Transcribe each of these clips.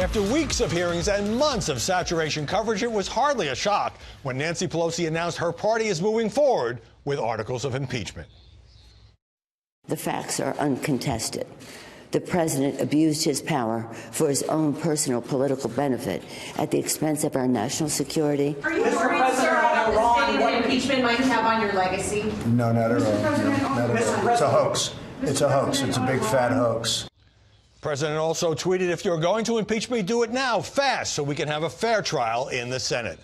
After weeks of hearings and months of saturation coverage, it was hardly a shock when Nancy Pelosi announced her party is moving forward with articles of impeachment. The facts are uncontested. The president abused his power for his own personal political benefit at the expense of our national security. Are you worried, sir, about the stain that impeachment might have on your legacy? No, not at all. Not at all. It's a hoax. It's a hoax. It's a big fat hoax. The president also tweeted, if you're going to impeach me, do it now, fast, so we can have a fair trial in the Senate.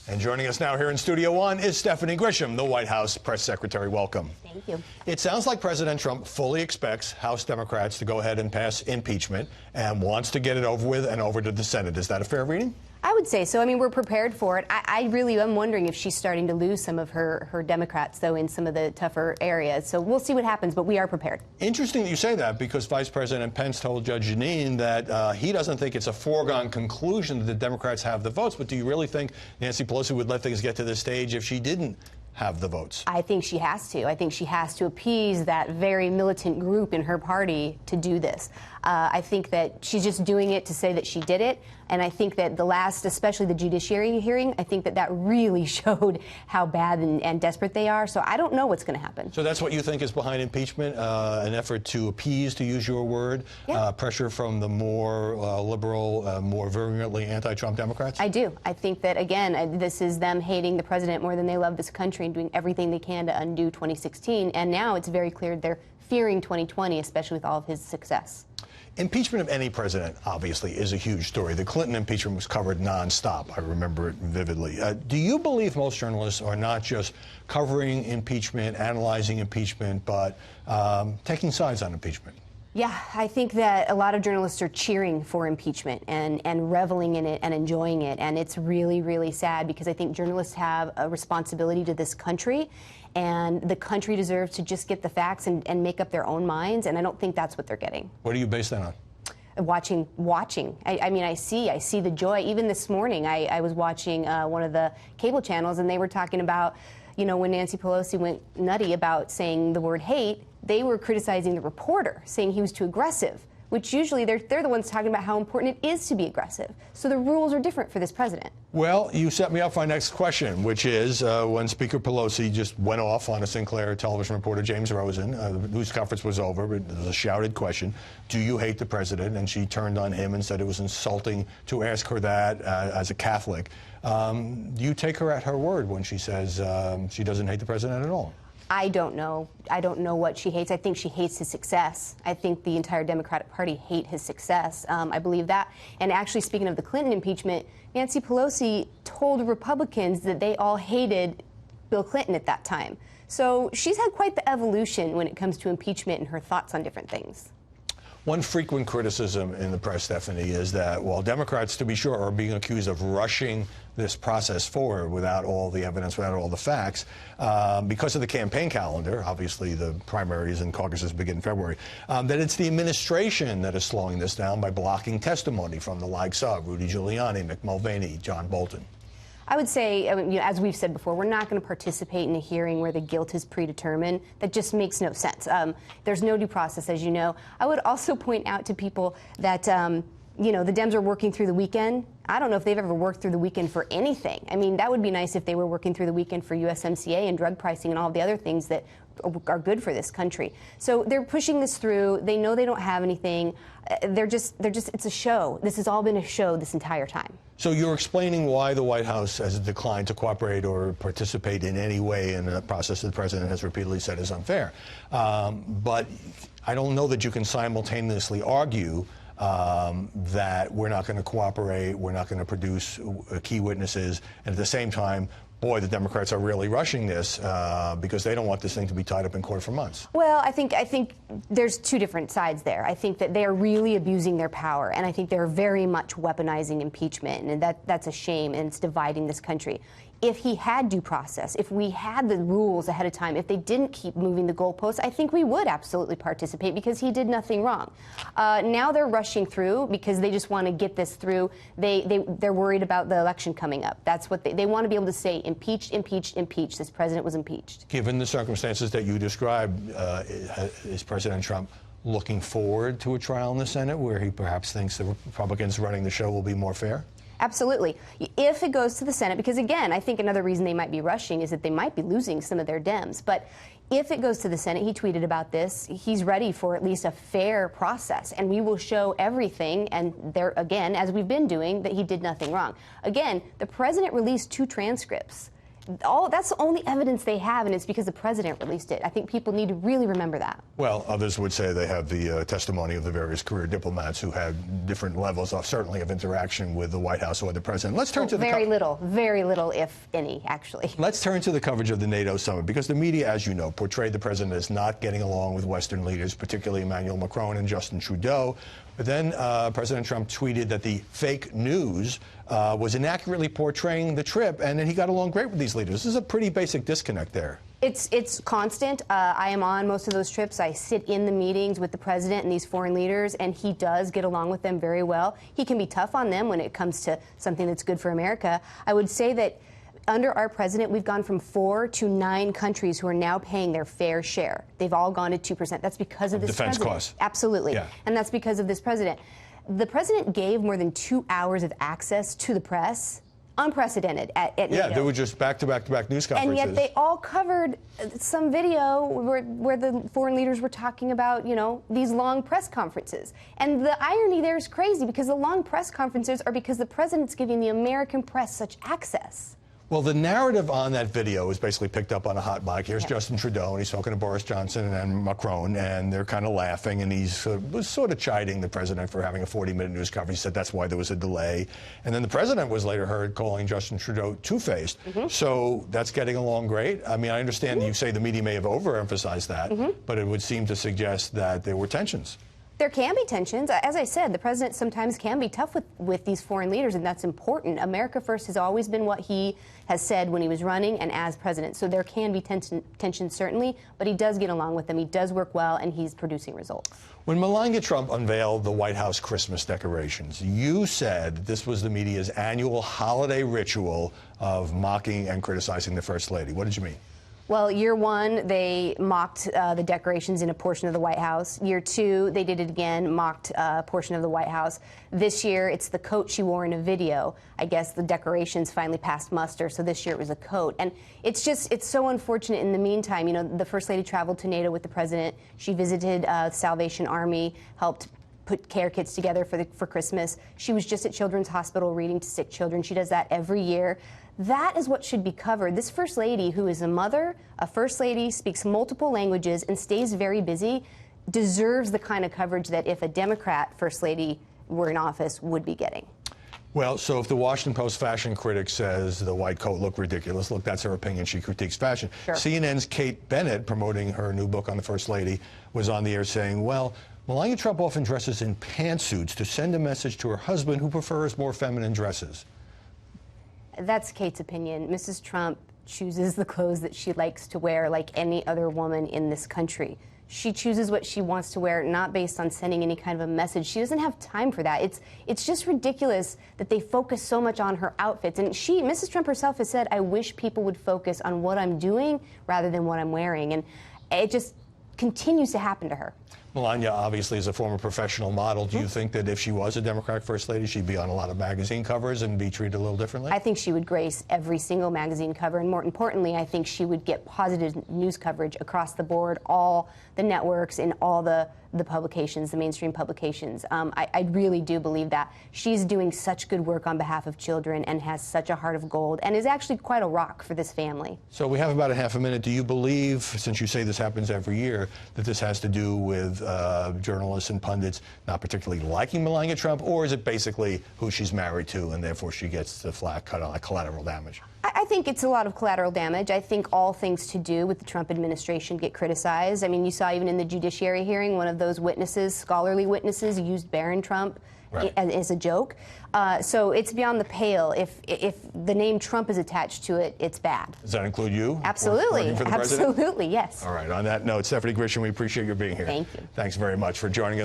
And joining us now here in Studio One is Stephanie Grisham, the White House press secretary. Welcome. Thank you. It sounds like President Trump fully expects House Democrats to go ahead and pass impeachment and wants to get it over with and over to the Senate. Is that a fair reading? I would say so. I mean, we're prepared for it. I really am wondering if she's starting to lose some of her Democrats, though, in some of the tougher areas. So we'll see what happens, but we are prepared. Interesting that you say that, because Vice President Pence told Judge Jeanine that he doesn't think it's a foregone conclusion that the Democrats have the votes. But do you really think Nancy Pelosi would let things get to this stage if she didn't have the votes? I think she has to. I think she has to appease that very militant group in her party to do this. I think that she's just doing it to say that she did it. And I think that the last, especially the judiciary hearing, I think that that really showed how bad and desperate they are. So I don't know what's going to happen. So that's what you think is behind impeachment, an effort to appease, to use your word, yeah. Pressure from the more liberal, more virulently anti-Trump Democrats? I do. I think that, again, this is them hating the president more than they love this country and doing everything they can to undo 2016. And now it's very clear they're fearing 2020, especially with all of his success. Impeachment of any president, obviously, is a huge story. The Clinton impeachment was covered nonstop. I remember it vividly. Do you believe most journalists are not just covering impeachment, analyzing impeachment, but taking sides on impeachment? Yeah, I think that a lot of journalists are cheering for impeachment and reveling in it and enjoying it. And it's really, really sad, because I think journalists have a responsibility to this country, and the country deserves to just get the facts and make up their own minds. And I don't think that's what they're getting. What do you base that on? Watching. I mean, I see the joy. Even this morning, I was watching one of the cable channels, and they were talking about, you know, when Nancy Pelosi went nutty about saying the word hate, they were criticizing the reporter, saying he was too aggressive, which usually they're the ones talking about how important it is to be aggressive. So the rules are different for this president. Well, you set me up for my next question, which is when Speaker Pelosi just went off on a Sinclair television reporter, James Rosen, the news conference was over, but it was a shouted question, do you hate the president? And she turned on him and said it was insulting to ask her that as a Catholic. Do you take her at her word when she says she doesn't hate the president at all? I don't know. I don't know what she hates. I think she hates his success. I think the entire Democratic Party hate his success. I believe that. And actually, speaking of the Clinton impeachment, Nancy Pelosi told Republicans that they all hated Bill Clinton at that time. So she's had quite the evolution when it comes to impeachment and her thoughts on different things. One frequent criticism in the press, Stephanie, is that while Democrats, to be sure, are being accused of rushing this process forward without all the evidence, without all the facts, because of the campaign calendar, obviously the primaries and caucuses begin in February, that it's the administration that is slowing this down by blocking testimony from the likes of Rudy Giuliani, Mick Mulvaney, John Bolton. I would say, I mean, you know, as we've said before, we're not going to participate in a hearing where the guilt is predetermined. That just makes no sense. There's no due process, as you know. I would also point out to people that, you know, the Dems are working through the weekend. I don't know if they've ever worked through the weekend for anything. I mean, that would be nice if they were working through the weekend for USMCA and drug pricing and all the other things that are good for this country. So they're pushing this through. They know they don't have anything. It's a show. This has all been a show this entire time. So you're explaining why the White House has declined to cooperate or participate in any way in a process that the president has repeatedly said is unfair. But I don't know that you can simultaneously argue that we're not going to cooperate, we're not going to produce key witnesses, and at the same time, boy, the Democrats are really rushing this because they don't want this thing to be tied up in court for months. Well, I think there's two different sides there. I think that they are really abusing their power, and I think they're very much weaponizing impeachment, and that's a shame, and it's dividing this country. If he had due process, if we had the rules ahead of time, if they didn't keep moving the goalposts, I think we would absolutely participate because he did nothing wrong. Now they're rushing through because they just want to get this through. They're worried about the election coming up. That's what they want to be able to say, impeached, impeached, impeached. This president was impeached. Given the circumstances that you described, is President Trump looking forward to a trial in the Senate where he perhaps thinks the Republicans running the show will be more fair? Absolutely. If it goes to the Senate, because again, I think another reason they might be rushing is that they might be losing some of their Dems. But if it goes to the Senate, he tweeted about this, he's ready for at least a fair process. And we will show everything, and there, again, as we've been doing, that he did nothing wrong. Again, the president released 2 transcripts. That's the only evidence they have, and it's because the president released it. I think people need to really remember that. Well, others would say they have the testimony of the various career diplomats who had different levels of, certainly, of interaction with the White House or the president. Let's turn to the very little, if any, actually. Let's turn to the coverage of the NATO summit, because the media, as you know, portrayed the president as not getting along with Western leaders, particularly Emmanuel Macron and Justin Trudeau. But then President Trump tweeted that the fake news was inaccurately portraying the trip, and then he got along great with these leaders. This is a pretty basic disconnect there. It's constant. I am on most of those trips. I sit in the meetings with the president and these foreign leaders, and he does get along with them very well. He can be tough on them when it comes to something that's good for America. I would say that under our president, we've gone from 4 to 9 countries who are now paying their fair share. They've all gone to 2%. That's because of this defense president. costs. Absolutely. Yeah. And that's because of this president. The president gave more than 2 hours of access to the press. Unprecedented at NATO. Yeah, they were just back-to-back news conferences. And yet they all covered some video where the foreign leaders were talking about, these long press conferences. And the irony there is crazy, because the long press conferences are because the president's giving the American press such access. Well, the narrative on that video is basically picked up on a hot mic. Here's Justin Trudeau, and he's talking to Boris Johnson and Macron, and they're kind of laughing, and he's was sort of chiding the president for having a 40-minute news conference. He said that's why there was a delay. And then the president was later heard calling Justin Trudeau two-faced. So that's getting along great. I mean, I understand you say the media may have overemphasized that, but it would seem to suggest that there were tensions. There can be tensions. As I said, the president sometimes can be tough with these foreign leaders, and that's important. America first has always been what he has said when he was running and as president. So there can be tensions, certainly, but he does get along with them. He does work well, and he's producing results. When Melania Trump unveiled the White House Christmas decorations, you said this was the media's annual holiday ritual of mocking and criticizing the First Lady. What did you mean? Well, year 1, they mocked the decorations in a portion of the White House. Year 2, they did it again, mocked a portion of the White House. This year, it's the coat she wore in a video. I guess the decorations finally passed muster, so this year it was a coat. And it's so unfortunate. In the meantime, the First Lady traveled to NATO with the president. She visited Salvation Army, helped put care kits together for Christmas. She was just at Children's Hospital reading to sick children. She does that every year. That is what should be covered. This First Lady, who is a mother, a First Lady, speaks multiple languages, and stays very busy, deserves the kind of coverage that if a Democrat First Lady were in office would be getting. Well, so if the Washington Post fashion critic says the white coat looked ridiculous, look, that's her opinion. She critiques fashion. Sure. CNN's Kate Bennett, promoting her new book on the First Lady, was on the air saying, well, Melania Trump often dresses in pantsuits to send a message to her husband, who prefers more feminine dresses. That's Kate's opinion. Mrs. Trump chooses the clothes that she likes to wear like any other woman in this country. She chooses what she wants to wear, not based on sending any kind of a message. She doesn't have time for that. It's just ridiculous that they focus so much on her outfits. And Mrs. Trump herself has said, I wish people would focus on what I'm doing rather than what I'm wearing. And it just continues to happen to her. Melania obviously is a former professional model. Do you think that if she was a Democratic First Lady, she'd be on a lot of magazine covers and be treated a little differently? I think she would grace every single magazine cover, and more importantly, I think she would get positive news coverage across the board, all the networks and all the publications, the mainstream publications. I really do believe that. She's doing such good work on behalf of children and has such a heart of gold and is actually quite a rock for this family. So we have about a half a minute. Do you believe, since you say this happens every year, that this has to do with journalists and pundits not particularly liking Melania Trump, or is it basically who she's married to and therefore she gets the flack cut on collateral damage? I think it's a lot of collateral damage. I think all things to do with the Trump administration get criticized. I mean, you saw even in the judiciary hearing, one of those witnesses, scholarly witnesses, used Barron Trump as a joke. So it's beyond the pale. If the name Trump is attached to it, it's bad. Does that include you? Absolutely. Working for the president? Absolutely, yes. All right. On that note, Stephanie Grisham, we appreciate your being here. Thank you. Thanks very much for joining us.